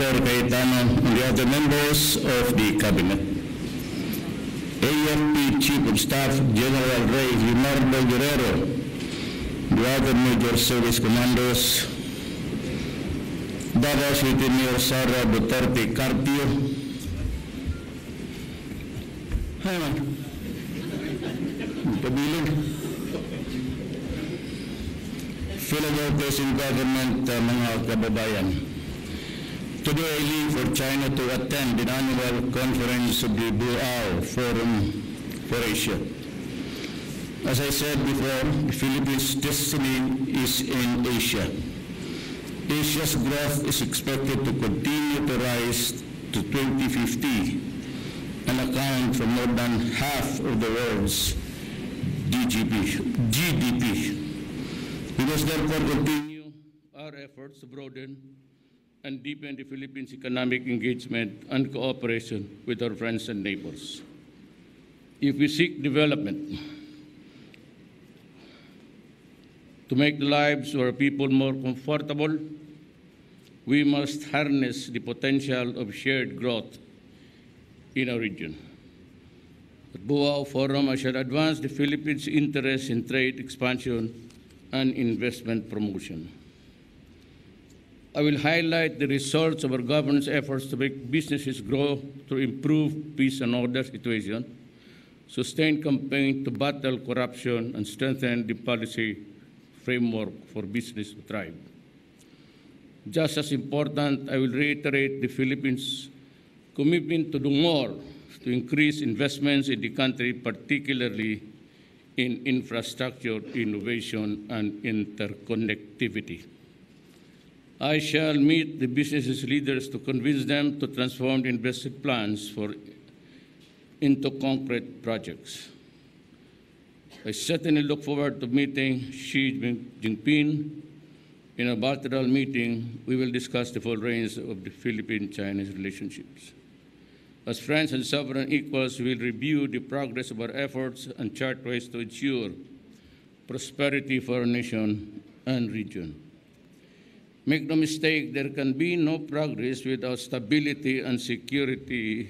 Senator Cayetano, and the other members of the Cabinet. AFP Chief of Staff General Ray Leonardo Guerrero, the other major service commanders, Davao City Mayor Sara Duterte Carpio, fellow workers in government, mga kababayan. Today I leave for China to attend the annual conference of the Bo'ao Forum for Asia. As I said before, the Philippines' destiny is in Asia. Asia's growth is expected to continue to rise to 2050 and account for more than half of the world's GDP. We must therefore continue our efforts to broaden and deepen the Philippines' economic engagement and cooperation with our friends and neighbors. If we seek development to make the lives of our people more comfortable, we must harness the potential of shared growth in our region. At Bo'ao Forum, I shall advance the Philippines' interest in trade expansion and investment promotion. I will highlight the results of our government's efforts to make businesses grow through improved peace and order situation, sustained campaign to battle corruption, and strengthen the policy framework for business to thrive. Just as important, I will reiterate the Philippines' commitment to do more to increase investments in the country, particularly in infrastructure, innovation, and interconnectivity. I shall meet the business leaders to convince them to transform the invested plans into concrete projects. I certainly look forward to meeting Xi Jinping. In a bilateral meeting, we will discuss the full range of the Philippine-Chinese relationships. As friends and sovereign equals, we will review the progress of our efforts and chart ways to ensure prosperity for our nation and region. Make no mistake, there can be no progress without stability and security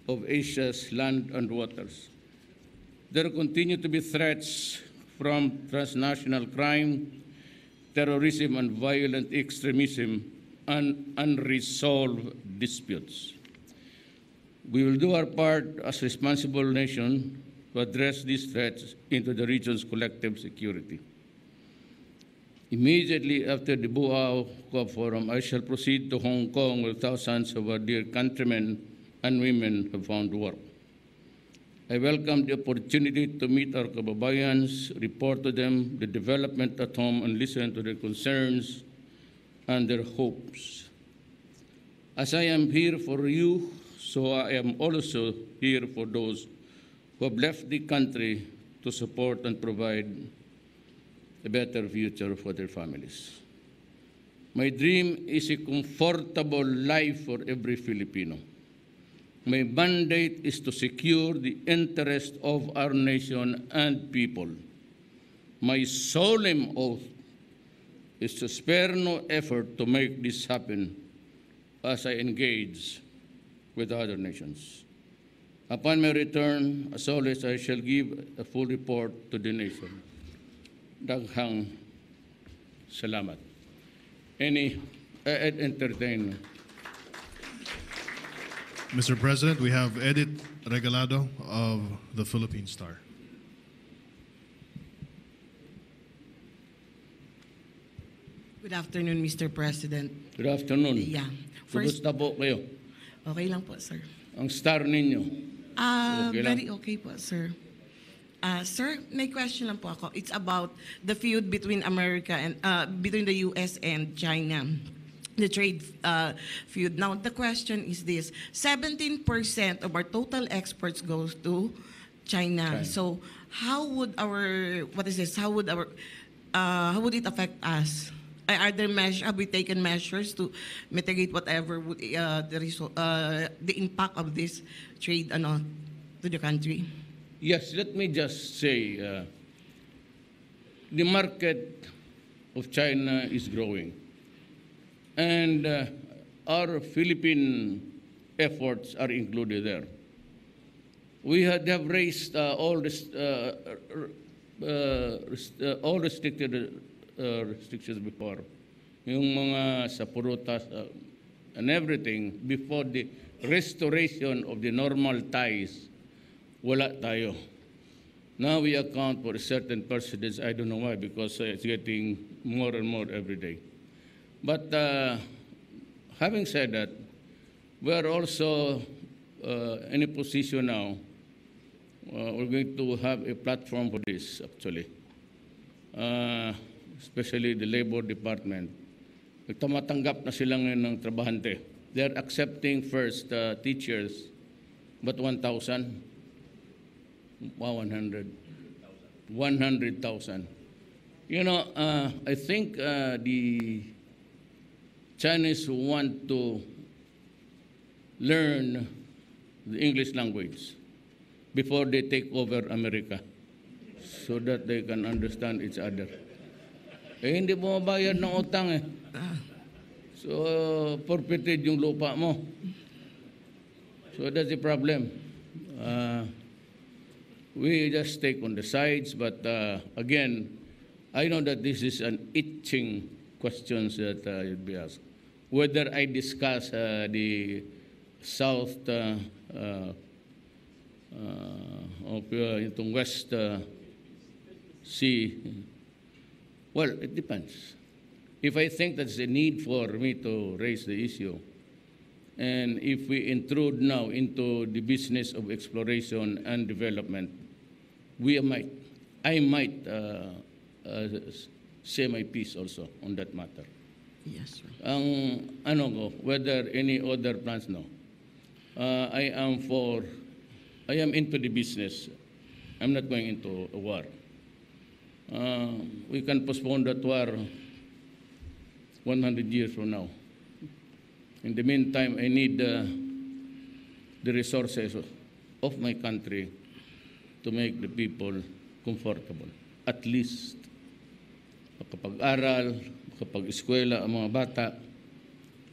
of Asia's land and waters. There continue to be threats from transnational crime, terrorism, and violent extremism, and unresolved disputes. We will do our part as a responsible nation to address these threats into the region's collective security. Immediately after the Bo'ao Forum, I shall proceed to Hong Kong where thousands of our dear countrymen and women have found work. I welcome the opportunity to meet our kababayans, report to them the development at home, and listen to their concerns and their hopes. As I am here for you, so I am also here for those who have left the country to support and provide a better future for their families. My dream is a comfortable life for every Filipino. My mandate is to secure the interest of our nation and people. My solemn oath is to spare no effort to make this happen as I engage with other nations. Upon my return, as always, I shall give a full report to the nation. Daghang salamat. Entertain. Mr. President, we have Edith Regalado of the Philippine Star. Good afternoon, Mr. President. Good afternoon. Yeah. Kumusta po kayo? Okay lang po, sir. Ang star ninyo? Okay lang? Very okay po, sir. Sir, may question lang po ako. It's about the feud between America and between the U.S. and China, the trade feud. Now, the question is this: 17% of our total exports goes to China. So, how would our how would it affect us? Are there have we taken measures to mitigate whatever would the impact of this trade to the country? Yes, let me just say, the market of China is growing. And our Philippine efforts are included there. We have raised all restricted restrictions before. Yung mga sa purutas and everything before the restoration of the normal ties, wala tayo. Now we account for a certain percentage. I don't know why, because it's getting more and more every day. But having said that, we are also in a position now. We're going to have a platform for this, actually, especially the Labor Department. Tumatanggap na sila ngayon ng trabahante. They're accepting first teachers, but 1,000. Wow, 100,000. You know, I think the Chinese want to learn the English language before they take over America so that they can understand each other. Eh, hindi mo mabayad ng utang eh. So, forfeited yung lupa mo. So, that's the problem. We just take on the sides, but again, I know that this is an itching questions that you'd be asked. Whether I discuss the South of itong West Sea, well, it depends. If I think that's a need for me to raise the issue, and if we intrude now into the business of exploration and development, I might say my piece also on that matter. Yes, sir. Whether any other plans, no. I am into the business. I'm not going into a war. We can postpone that war 100 years from now. In the meantime, I need the resources of my country to make the people comfortable. At least, makapag-aral, makapag-eskwela ang mga bata,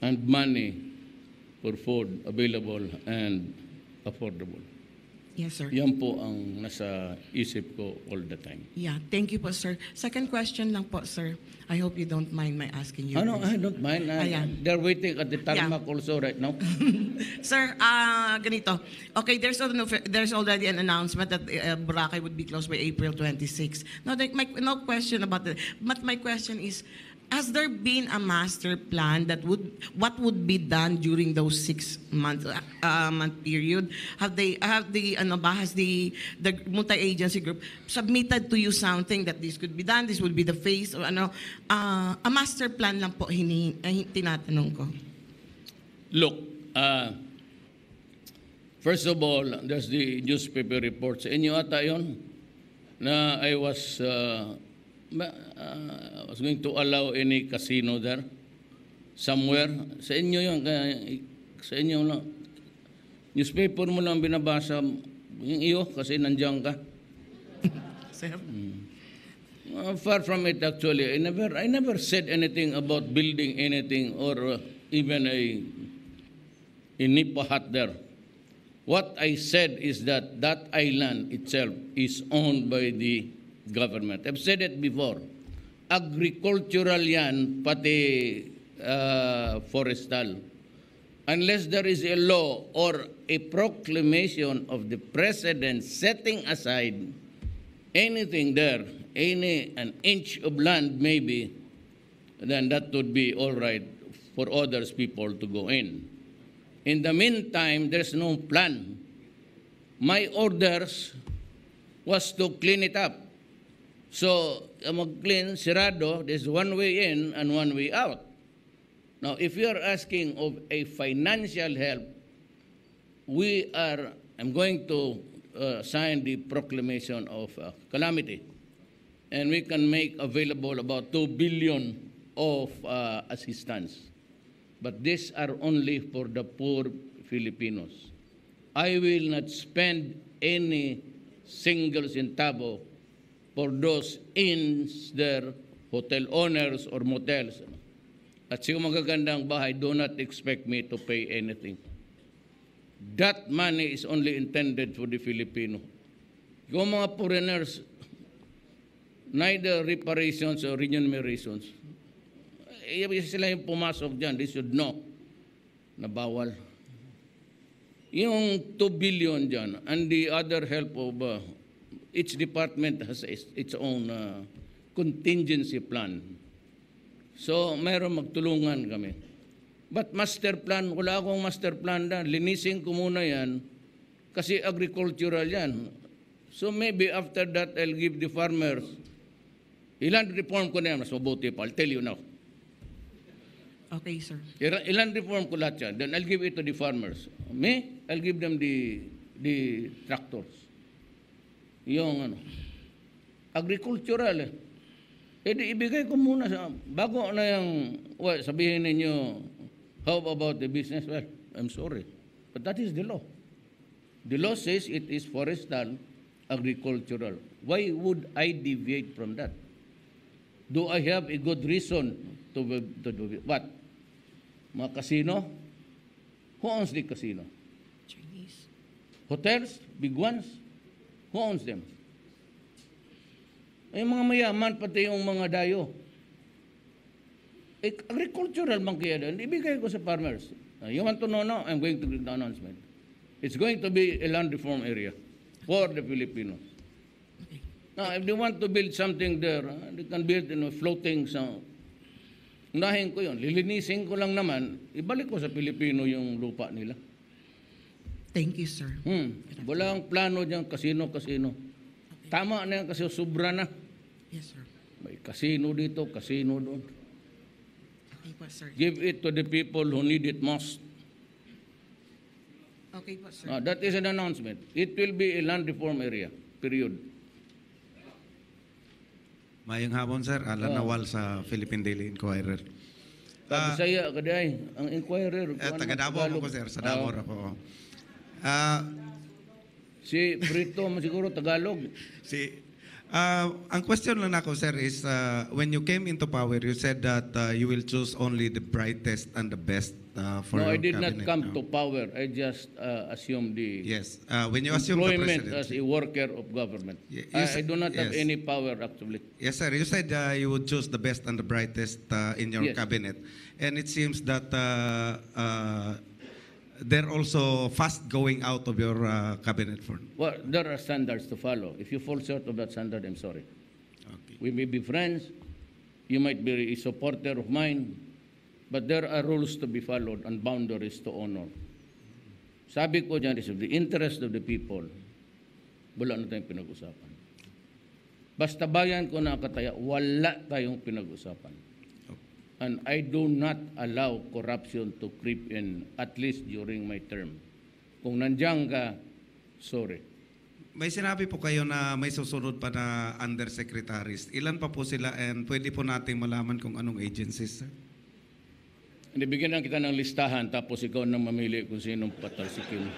and money for food available and affordable. Yes, sir. Yan po ang nasa isip ko all the time. Yeah, thank you po, sir. Second question lang po, sir. I hope you don't mind my asking you. No, I don't mind. Ayan. They're waiting at the tarmac also right now. Sir, ganito. Okay, there's already an announcement that Boracay would be closed by April 26. Now, no question about it. But my question is, has there been a master plan that what would be done during those 6 month period? Has the multi-agency group submitted to you something that this could be done? This would be the phase or a master plan lang po tinatanong ko. Look, first of all, there's the newspaper reports. Inyo ata yun na I was going to allow any casino there somewhere. Sa inyo yun, sa inyo lang. Newspaper mo lang binabasa yung iyo kasi nandiyan ka. Sir? Far from it, actually. I never said anything about building anything or even a nipa hut there. What I said is that island itself is owned by the government. I've said it before. Agricultural yan, pati forestal. Unless there is a law or a proclamation of the president setting aside anything there, an inch of land maybe, then that would be all right for others people to go in. In the meantime, there's no plan. My orders was to clean it up. So, mag-clean, sirado, there's one way in and one way out. Now, if you are asking of a financial help, I'm going to sign the proclamation of calamity. And we can make available about 2 billion of assistance. But these are only for the poor Filipinos. I will not spend any single centavo for those inns there, hotel owners or motels. at sa magagandang bahay, do not expect me to pay anything. That money is only intended for the Filipino. Yung mga foreigners, neither reparations or remunerations, sila yung pumasok dyan, they should know na bawal. Yung 2 billion dyan, and the other help of each department has its own contingency plan. So, mayroon magtulungan kami. But master plan, wala akong master plan na. Linisin ko muna yan kasi agricultural yan. So maybe after that, I'll give the farmers. Ilan reform ko na yan, mas mabuti pa. I'll tell you now. Okay, sir. Ilan reform ko lahat yan. Then I'll give it to the farmers. Me, I'll give them the tractors. Yung agricultural eh. E di ibigay ko muna sa, bago na yung, well, sabihin ninyo, how about the business? Well, I'm sorry. But that is the law. The law says it is forestal, agricultural. Why would I deviate from that? Do I have a good reason to do it? What? Mga casino? Who owns the casino? Chinese. Hotels? Big ones? Who owns them? Ay mga mayaman, pati yung mga dayo. Agricultural man kaya doon, ibigay ko sa farmers. You want to know now? I'm going to give the announcement. It's going to be a land reform area for the Filipinos. Okay. Now, if they want to build something there, they can build floating. Unahin ko yun. Lilinisin ko lang naman, ibalik ko sa Pilipino yung lupa nila. Thank you, sir. Wala ang plano dyan, kasino. Tama na yan kasi sobra na. Yes, sir. May kasino dito, kasino doon. Okay po, sir. Give it to the people who need it most. Okay po, sir. That is an announcement. It will be a land reform area, period. Mayang hapon, sir. Alan Nawal sa Philippine Daily Inquirer. Bisaya ka day, ang Inquirer. Taga Davao ako, sir. Sa Davao ako. Si Brito, siguro Tagalog. Ang question lang ako, sir, is when you came into power, you said that you will choose only the brightest and the best for No, your I did cabinet. not come to power. I just assumed the Yes. When you assume the employment presidency. as a worker of government. I do not have yes. any power, actually. Yes, sir. You said you would choose the best and the brightest in your Yes. cabinet. And it seems that they're also fast going out of your cabinet for. Well, there are standards to follow. If you fall short of that standard, I'm sorry. Okay. We may be friends. You might be a supporter of mine. But there are rules to be followed and boundaries to honor. Sabi ko dyan is of the interest of the people. Wala na tayong pinag-usapan. Basta bayan ko nakataya, wala tayong pinag-usapan. And I do not allow corruption to creep in, at least during my term. Kung nandiyan ka, sorry. May sinabi po kayo na may susunod pa na undersecretaries. Ilan pa po sila and pwede po nating malaman kung anong agencies, sir? Hindi, bigyan lang kita ng listahan tapos ikaw nang mamili kung sinong patalsikin.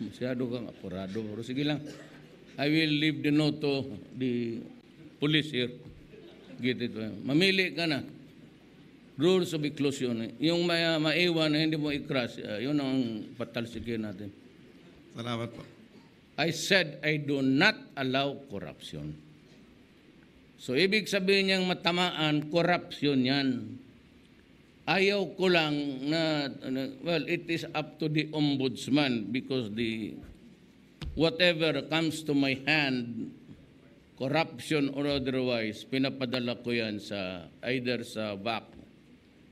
Masyado kang apurado. Pero sige lang. I will leave the note to the police here. Get it. Mamili ka na. Rules of inclusion. Yung maiwan na hindi mo i-crush, yun ang patalsikin natin. Salamat po. I said I do not allow corruption. So, ibig sabihin niyang matamaan, corruption yan. Ayaw ko lang na, well, it is up to the ombudsman because whatever comes to my hand, corruption or otherwise, pinapadala ko yan sa, either sa VAC.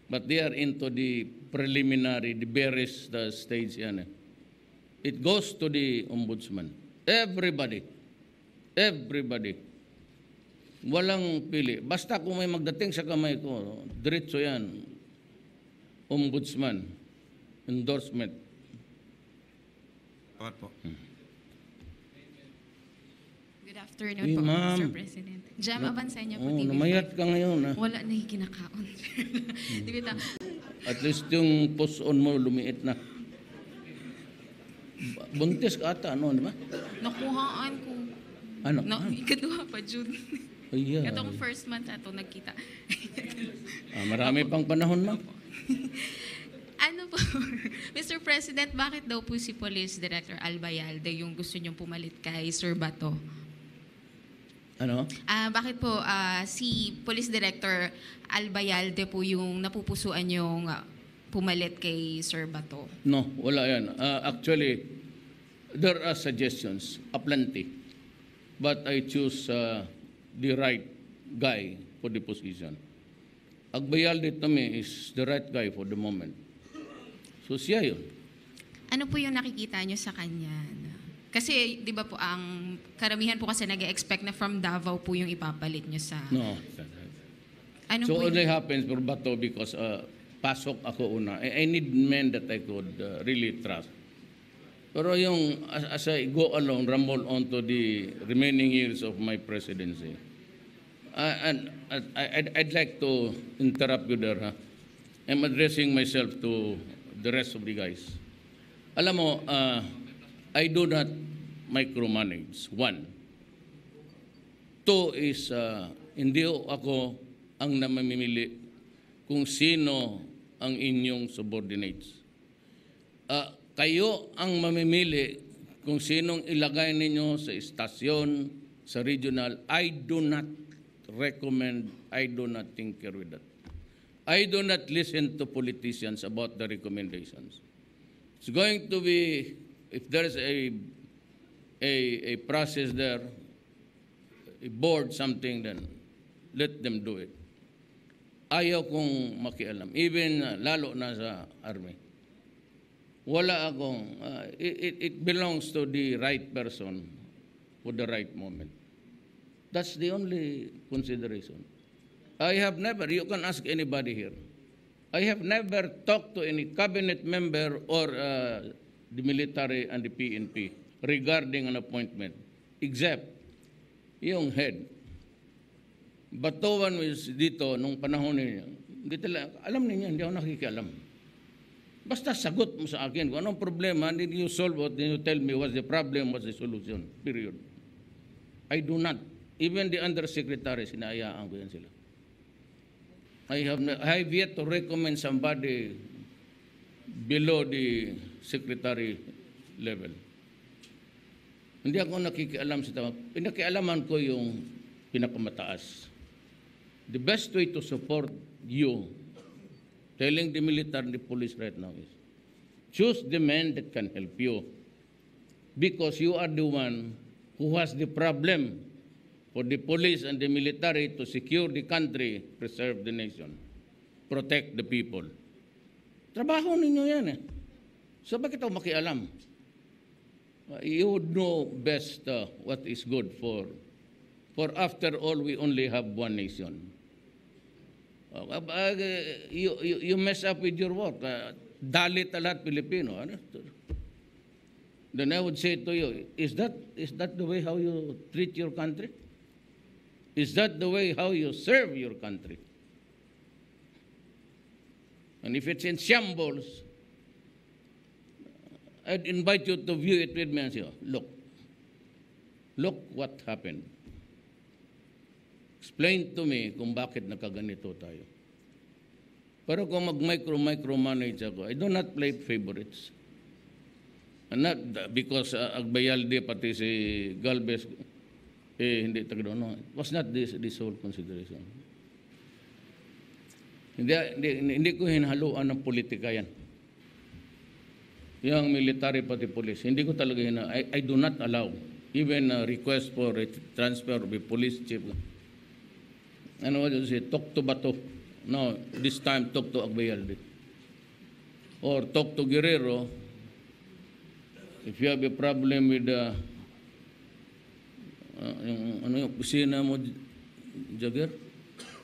But they are into the preliminary, the various stage yan. It goes to the ombudsman. Everybody. Walang pili. Basta kung may magdating sa kamay ko, diretso yan. Ombudsman. Endorsement. Salamat po. Good afternoon Uy, po, ma'am. Mr. President. Jam, abansanya po, Oh, TV5. namayat ka ngayon. Ha? Wala na yung kinakaon. Di ba? At least yung post-on mo lumiit na. Buntis ka ata, ano, di ba? Nakuhaan ko. Ano? Ikaduha pa, June. Ayan. Itong first month na ito, nagkita. Marami pang panahon, ma'am. Ano po, Mr. President, bakit daw po si Police Director Albayalde yung gusto niyong pumalit kay Sir Bato? Ano? Bakit po si Police Director Albayalde po yung napupusuan yung pumalit kay Sir Bato? No, wala yan. Actually, there are suggestions, aplenty. But I choose the right guy for the position. Agbayalde to me is the right guy for the moment. So siya yun. Ano po yung nakikita nyo sa kanya? Kasi, di ba po, ang karamihan po kasi nag-expect na from Davao po yung ipapalit nyo sa... No. Ano So po only yung... happens for Bato because pasok ako una. I need men that I could really trust. Pero yung as I go along, rumble on to the remaining years of my presidency, and I'd like to interrupt you there. I'm addressing myself to the rest of the guys. Alam mo, I do not micromanage. One. Two is, hindi ako ang namimili kung sino ang inyong subordinates. Kayo ang mamimili kung sinong ilagay ninyo sa istasyon, sa regional. I do not recommend, I do not tinker with that. I do not listen to politicians about the recommendations. It's going to be, if there's a process there, a board, something, then let them do it. Ayaw kong makialam. Even lalo na sa army. Wala akong, it belongs to the right person for the right moment. That's the only consideration. I have never, you can ask anybody here, I have never talked to any cabinet member or the military and the PNP regarding an appointment, except yung head. Batuan was dito nung panahon niya. Hindi talaga, alam niya, hindi ako nakikialam. Basta sagot mo sa akin kung anong problema, and then you solve it, then you tell me what's the problem, what's the solution, period. I do not. Even the undersecretary, sinayaan ko yan sila. I have yet to recommend somebody below the secretary level. Hindi ako nakikialam sa tama. Pinakialaman ko yung pinakamataas. The best way to support you, telling the military and the police right now is, choose the men that can help you. Because you are the one who has the problem for the police and the military to secure the country, preserve the nation, protect the people. Trabaho ninyo yan eh. So bakit ako makialam? You know best what is good for after all, we only have one nation. You mess up with your work. Dalit lahat Pilipino. Ano? Then I would say to you, is that the way how you treat your country? Is that the way how you serve your country? And if it's in shambles, I'd invite you to view it with me and say, look what happened. Explain to me kung bakit nakaganito tayo. Pero kung micromanage ako, I do not play favorites. And not because Agbayalde pati si Galvez, hindi taga no. It was not this whole consideration. Hindi ko hinahaluan ng politika yan. Yung military pati police, hindi ko talaga I do not allow even a request for a transfer of a police chief. Ano what you say? Talk to Bato. No, this time talk to Agbayalde. Or talk to Guerrero. If you have a problem with yung opisina mo, Jagger?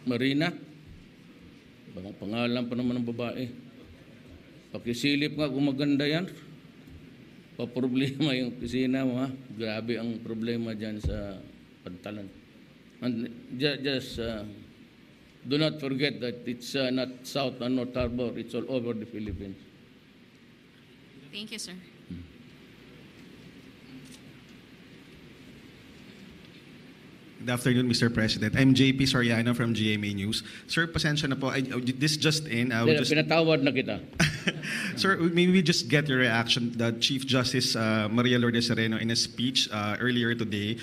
Marina? Bang pangalan pa naman ng babae. Pakisilip nga kung maganda yan. Pa-problema yung opisina mo, ha? Grabe ang problema dyan sa Pantalan. And just do not forget that it's not South and North Harbor, it's all over the Philippines. Thank you, sir. Good afternoon, Mr. President. I'm JP Soriano from GMA News. Sir, pasensya na po. This just in. Pinatawad na kita. Sir, maybe we just get your reaction. The Chief Justice Maria Lourdes Sereno, in a speech earlier today,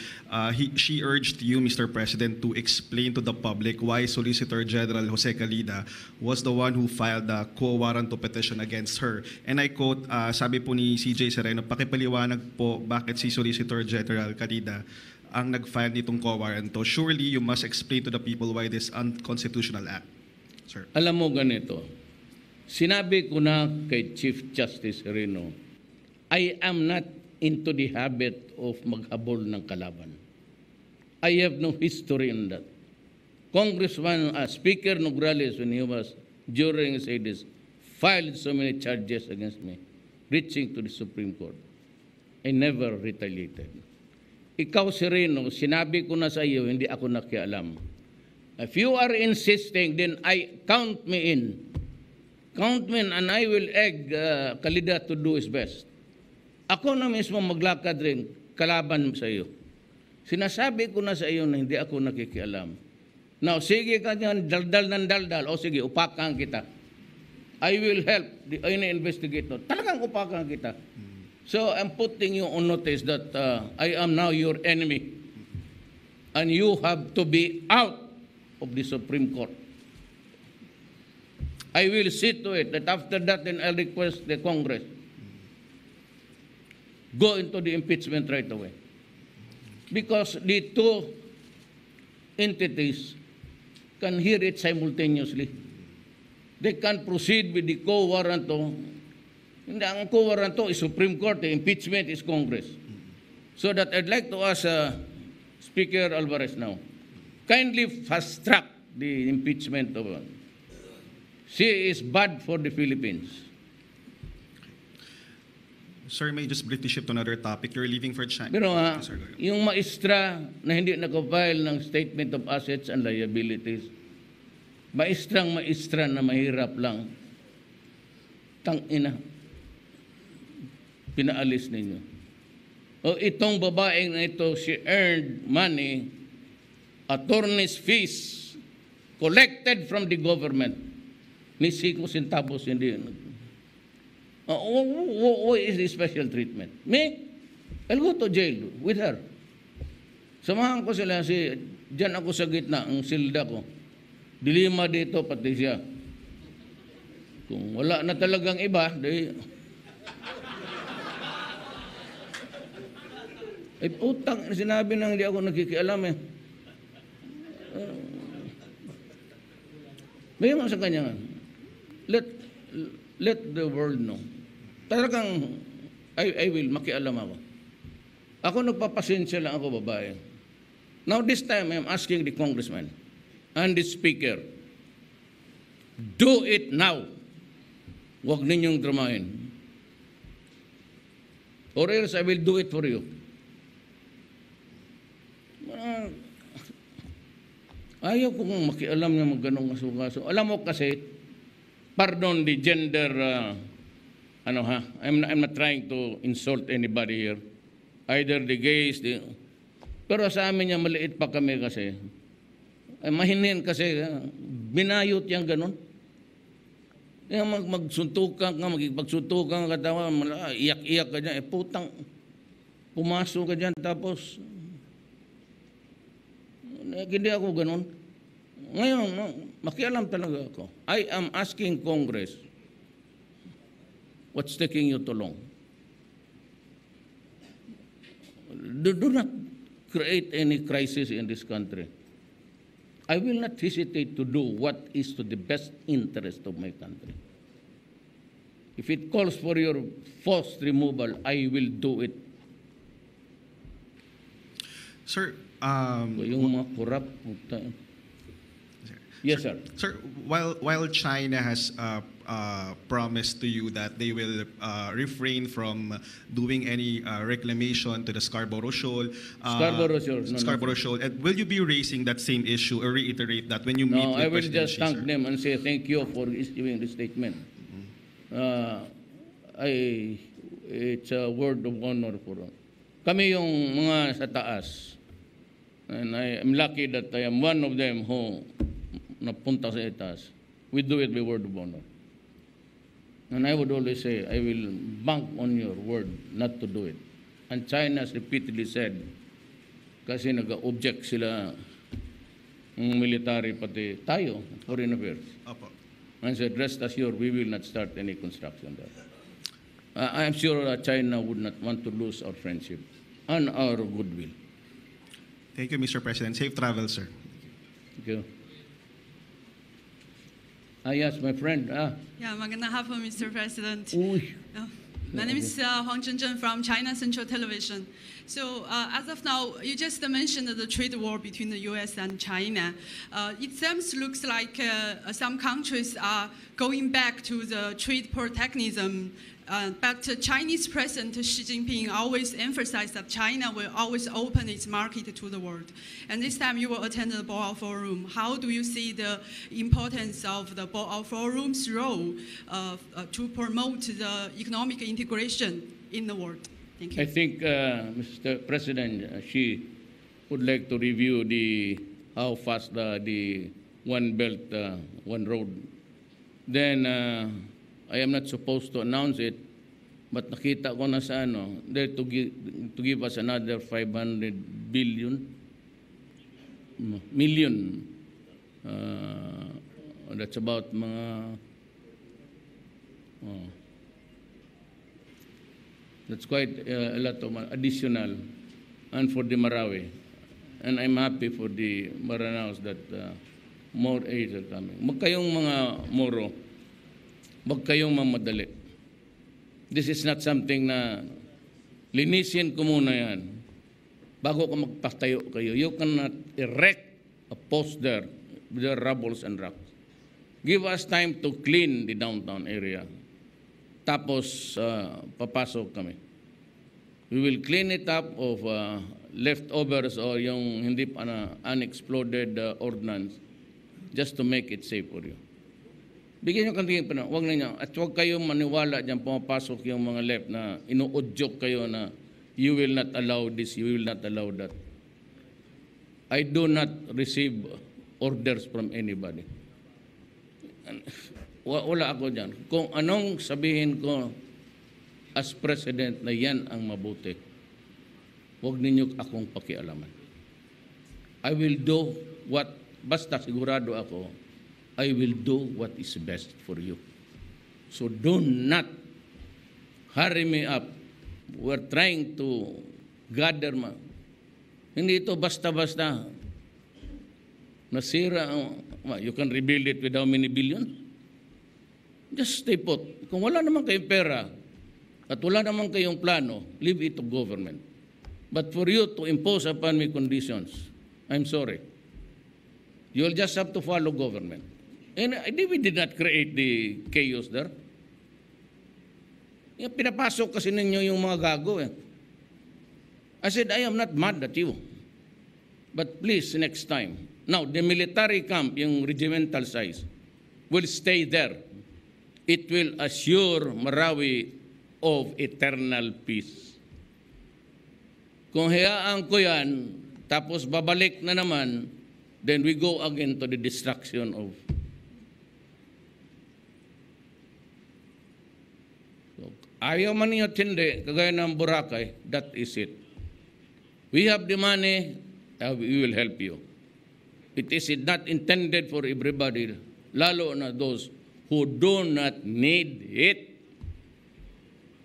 she urged you, Mr. President, to explain to the public why Solicitor General Jose Calida was the one who filed the quo warranto petition against her. And I quote, sabi po ni CJ Sereno, pakipaliwanag po bakit si Solicitor General Calida ang nag-file nitong quo warranto. Surely you must explain to the people why this unconstitutional act. Sir. Alam mo ganito, sinabi ko na kay Chief Justice Sereno, I am not into the habit of maghabol ng kalaban. I have no history in that. Congressman, Speaker Nograles, when he was during his 80s, filed so many charges against me, reaching to the Supreme Court. I never retaliated. Ikaw, Sereno, sinabi ko na sa iyo, hindi ako nakialam. If you are insisting, then count me in. Count me in and I will egg Calida to do his best. Ako na mismo maglakad rin kalaban sa iyo. Sinasabi ko na sa iyo na hindi ako nakikialam. Now, sige ka dyan, daldal ng daldal. O sige, upakan kita. I will help the investigator. Talagang upakan kita. So I'm putting you on notice that I am now your enemy. And you have to be out of the Supreme Court. I will see to it that after that then I'll request the Congress go into the impeachment right away. Because the two entities can hear it simultaneously. They can proceed with the quo warranto. Hindi, ang quo warranto is Supreme Court, the impeachment is Congress. So that I'd like to ask Speaker Alvarez now, kindly fast-track the impeachment of her. She is bad for the Philippines. Sir, may just briefly shift to another topic. You're leaving for China. Pero yung maestra na hindi nakafile ng Statement of Assets and Liabilities, maestra na mahirap lang, tangina, pinaalis ninyo. O itong babaeng na ito, she earned money, attorney's fees, collected from the government. Ni 5 centavos hindi. What is the special treatment? Me? I'll go to jail with her. Samahan ko sila, dyan ako sa gitna, ang silda ko. Dilima dito, pati siya. Kung wala na talagang iba, ay putang, sinabi nang hindi ako nakikialam eh. May mga sa kanya, let the world know. Talagang, I will, makialam ako. Ako nagpapasensya lang ako, babae. Now this time, I'm asking the congressman and the speaker, do it now. Huwag ninyong dramahin. Or else I will do it for you. Ayaw ko kung makialam niya magganong kaso-kaso. Alam mo kasi, pardon the gender, I'm not trying to insult anybody here. Either the gays, pero sa amin niya maliit pa kami kasi. Ay, mahinin kasi, binayot yang ganon. Yung magsuntukan ka, magpagsuntukan ka, iyak-iyak ka dyan, putang, pumasok ka dyan, tapos, hindi ako ganun. Ngayon, makialam talaga ako. I am asking Congress, what's taking you too long? Do not create any crisis in this country. I will not hesitate to do what is to the best interest of my country. If it calls for your forced removal, I will do it. Sir, yung mga korap. Yes, sir. Sir, while China has promised to you that they will refrain from doing any reclamation to the Scarborough Shoal, Scarborough Shoal, and will you be raising that same issue or reiterate that when you meet with I will President just Xi, thank sir? them and say thank you for issuing the statement. It's a word of honor for kami yung mga sa taas. And I am lucky that I am one of them who napunta sa itaas. We do it by word of honor. And I would always say, I will bank on your word not to do it. And China has repeatedly said, kasi nag-object sila ng military pati tayo, foreign affairs. Opo. And said, rest assured, we will not start any construction there. I am sure China would not want to lose our friendship and our goodwill. Thank you, Mr. President. Safe travel, sir. Thank you. Yes, my friend. Yeah, magandang hapon, Mr. President. Uy. My name is Huang Zhenzhen from China Central Television. So as of now, you just mentioned the trade war between the U.S. and China. It seems looks like some countries are going back to the trade protectionism. But Chinese President Xi Jinping always emphasized that China will always open its market to the world. And this time you will attend the Bo'ao Forum. How do you see the importance of the Bo'ao Forum's role to promote the economic integration in the world? Thank you. I think Mr. President Xi would like to review how fast the One Belt, One Road. Then I am not supposed to announce it, but nakita ko na sa there to give us another 500 million. That's about mga that's quite a lot of additional, and for the Marawi. And I'm happy for the Maranaos that more aid are coming. Huwag kayong mga Moro, huwag kayong mamadali. This is not something na linisin ko muna yan bago ka magpatayo kayo. You cannot erect a post there with the rubbles and rocks. Give us time to clean the downtown area. Tapos papasok kami. We will clean it up of leftovers or yung hindi pa na unexploded ordnance just to make it safe for you. Bigyan nyo kanting panahon, huwag na nyo, at huwag kayong maniwala dyan pumapasok yung mga left na inuudyok kayo na you will not allow this, you will not allow that. I do not receive orders from anybody. Wala ako dyan. Kung anong sabihin ko as president na yan ang mabuti, huwag ninyo akong pakialaman. I will do what, basta sigurado ako, I will do what is best for you. So do not hurry me up. We're trying to gather. Hindi ito basta-basta. Nasira. You can rebuild it with how many billion? Just stay put. Kung wala naman kayong pera at wala naman kayong plano, leave it to government. But for you to impose upon me conditions, I'm sorry. You'll just have to follow government. And we did not create the chaos there. Pinapasok kasi ninyo yung mga gago eh. I said, I am not mad at you. But please, next time. Now, the military camp, yung regimental size, will stay there. It will assure Marawi of eternal peace. Kung hayaan ko yan, tapos babalik na naman, then we go again to the destruction of. Ayaw man ninyo tindi, kagaya ng Boracay, that is it. We have the money, we will help you. It is not intended for everybody, lalo na those who do not need it.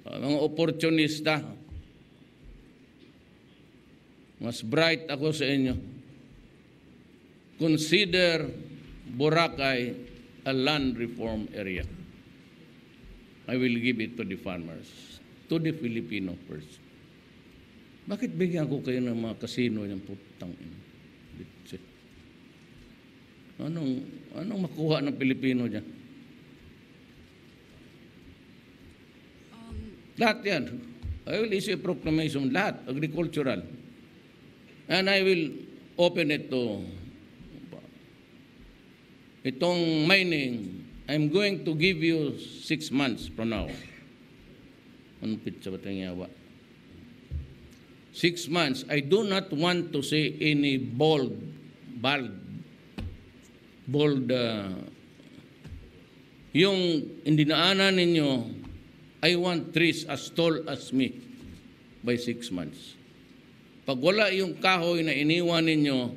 Mga opportunista, mas bright ako sa inyo. Consider Boracay a land reform area. I will give it to the farmers, to the Filipino first. Bakit bigyan ko kayo ng mga kasino ng putang ina? Anong makuha ng Pilipino dyan? Lahat yan. I will issue a proclamation, lahat, agricultural. And I will open it to itong mining. I'm going to give you 6 months from now. Anong pizza ba tayong yawa? 6 months, I do not want to say any bold, yung indinaanan ninyo, I want trees as tall as me by 6 months. Pag wala yung kahoy na iniwan ninyo,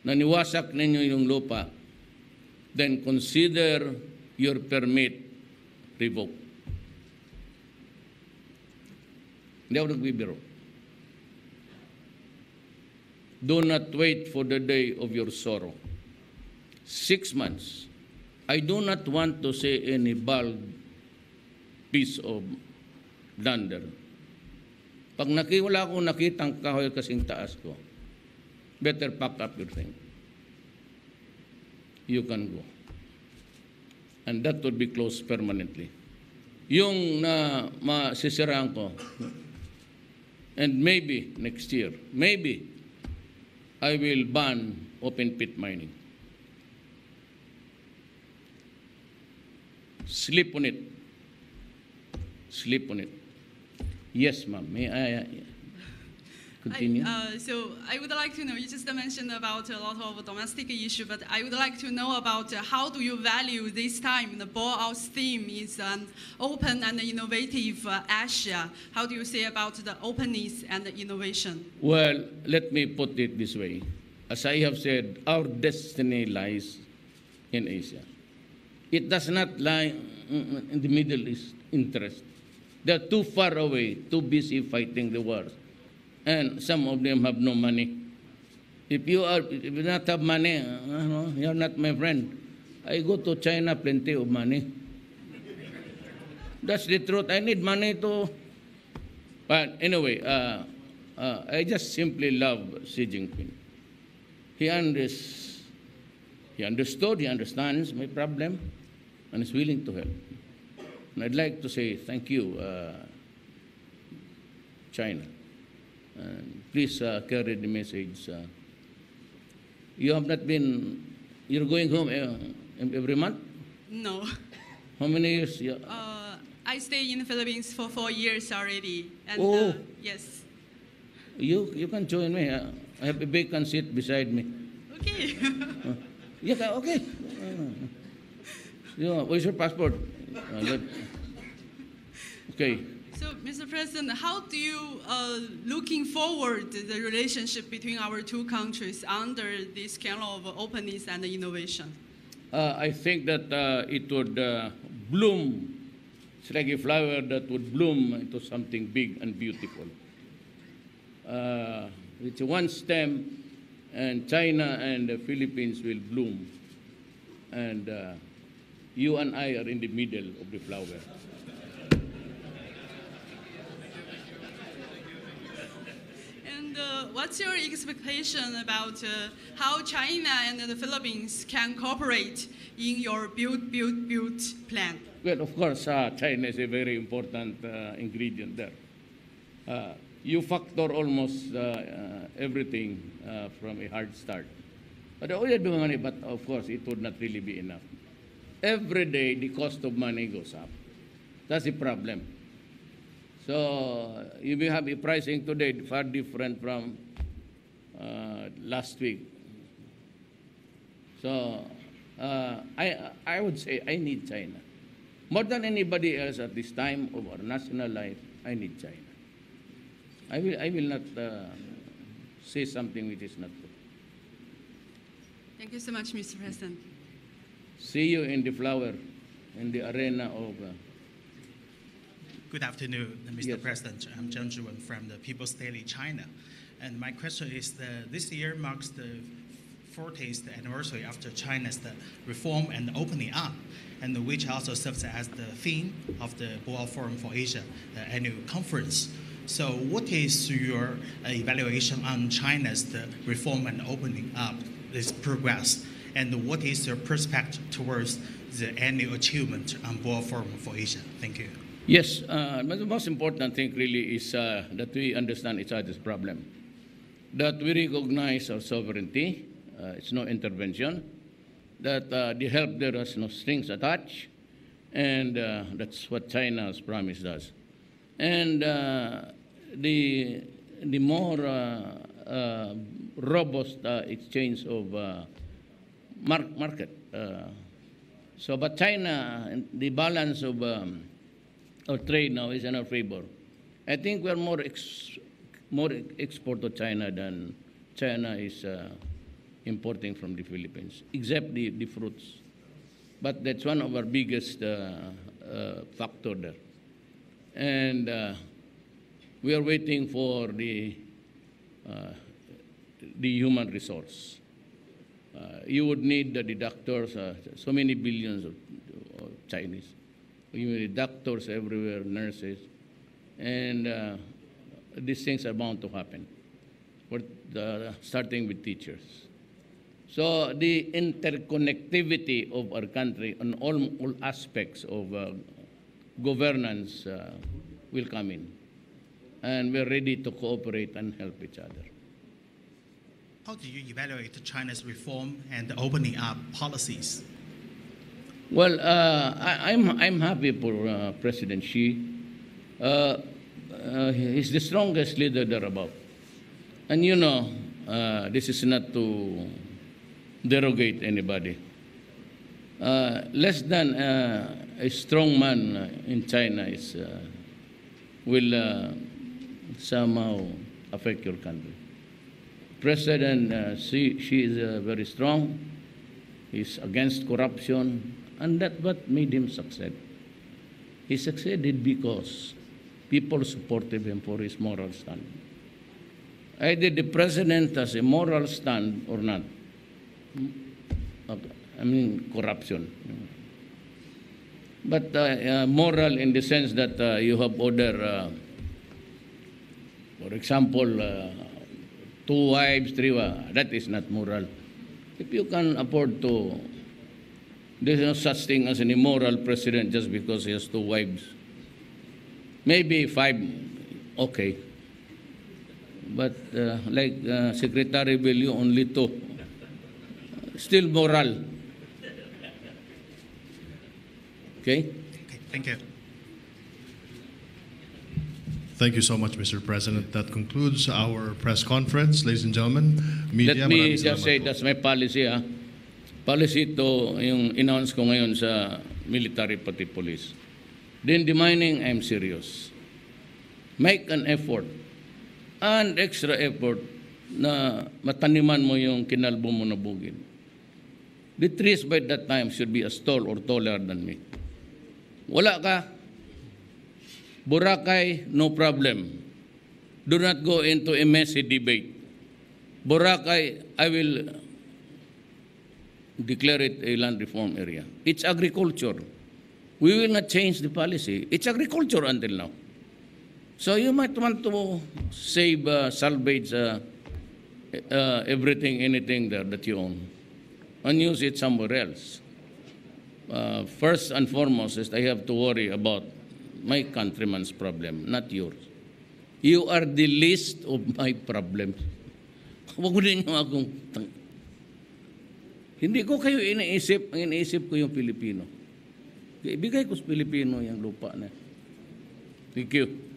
naniwasak ninyo yung lupa, then consider your permit revoked. Hindi ako nagbibiro. Do not wait for the day of your sorrow. 6 months. I do not want to say any bald piece of blunder. Pag wala akong nakitang kahoy kasing taas ko, better pack up your thing. You can go. And that would be closed permanently. Yung na masisiraan ko, and maybe next year, maybe I will ban open pit mining. Sleep on it. Sleep on it. Yes, ma'am. May I continue? So I would like to know, you just mentioned about a lot of domestic issue, but I would like to know about how do you value this time? The Bo'ao's theme is open and innovative Asia. How do you say about the openness and the innovation? Well, let me put it this way. As I have said, our destiny lies in Asia. It does not lie in the Middle East interest. They are too far away, too busy fighting the wars. And some of them have no money. If you do not have money, you are not my friend. I go to China, plenty of money. That's the truth. I need money to... But anyway, I just simply love Xi Jinping. He understood, he understands my problem, and is willing to help. And I'd like to say thank you, China. Please carry the message. You have not been, you're going home every month? No. How many years? I stay in the Philippines for 4 years already. And, Oh. Yes. You can join me. I have a vacant seat beside me. Okay. Yeah, okay. Where's your passport? Okay. So, Mr. President, how do you looking forward the relationship between our two countries under this kind of openness and innovation? I think that it would bloom. It's like a flower that would bloom into something big and beautiful. It's one stem, and China and the Philippines will bloom. And you and I are in the middle of the flower. And what's your expectation about how China and the Philippines can cooperate in your build plan? Well, of course, China is a very important ingredient there. You factor almost everything from a hard start. But of course, it would not really be enough. Every day, the cost of money goes up. That's the problem. So you may have a pricing today far different from last week. So I would say I need China. More than anybody else at this time of our national life, I need China. I will not say something which is not true. Thank you so much, Mr. President. See you in the flower, in the arena of... Good afternoon, Mr. Yes. President. I'm Zhang Zhiwen from the People's Daily China. And my question is that this year marks the 40th anniversary after China's reform and opening up, and which also serves as the theme of the Bo'ao Forum for Asia annual conference. So what is your evaluation on China's reform and opening up, this progress? And what is your perspective towards the annual achievement on Bo'ao Forum for Asia? Thank you. Yes, but the most important thing really is that we understand each other's problem, that we recognize our sovereignty, it's no intervention, that the help there has no strings attached, and that's what China's promised us. And the the more robust exchange of market. But China, the balance of trade now is in our favor. I think we are more export to China than China is importing from the Philippines, except the fruits. But that's one of our biggest factor there. And we are waiting for the human resource. You would need the doctors, so many billions of Chinese. You need doctors everywhere, nurses, and these things are bound to happen. Starting with teachers. So the interconnectivity of our country on all aspects of governance will come in. And we're ready to cooperate and help each other. How do you evaluate China's reform and opening up policies? Well, I'm happy for President Xi. He's the strongest leader thereabout. And you know, this is not to derogate anybody. Less than a strong man in China will somehow affect your country. President Xi is very strong. He's against corruption, and that's what made him succeed. He succeeded because people supported him for his moral stand. Either the president has a moral stand or not. I mean, corruption. But moral in the sense that you have other, for example, 2 wives, 3 wives, that is not moral. If you can afford to, there's no such thing as an immoral president just because he has 2 wives. Maybe 5, okay. But like Secretary Bellew, only 2. Still moral. Okay? Thank you. Thank you so much, Mr. President. That concludes our press conference. Ladies and gentlemen, media, Let me maraming just say salamat po. that's my policy. Policy to yung announce ko ngayon sa military pati police. Then the mining, I'm serious. Make an effort, an extra effort na mataniman mo yung kinalbo mo na bugid. The trees by that time should be as tall or taller than me. Wala ka, Boracay, no problem. Do not go into a messy debate. Boracay, I will declare it a land reform area. It's agriculture. We will not change the policy. It's agriculture until now. So you might want to save, salvage everything, anything there that you own, and use it somewhere else. First and foremost is I have to worry about my countryman's problem, not yours. You are the least of my problems. Huwag ninyo akong... Hindi ko kayo iniisip, ang iniisip ko yung Pilipino. Ibigay ko sa Pilipino yung lupa na. Thank you.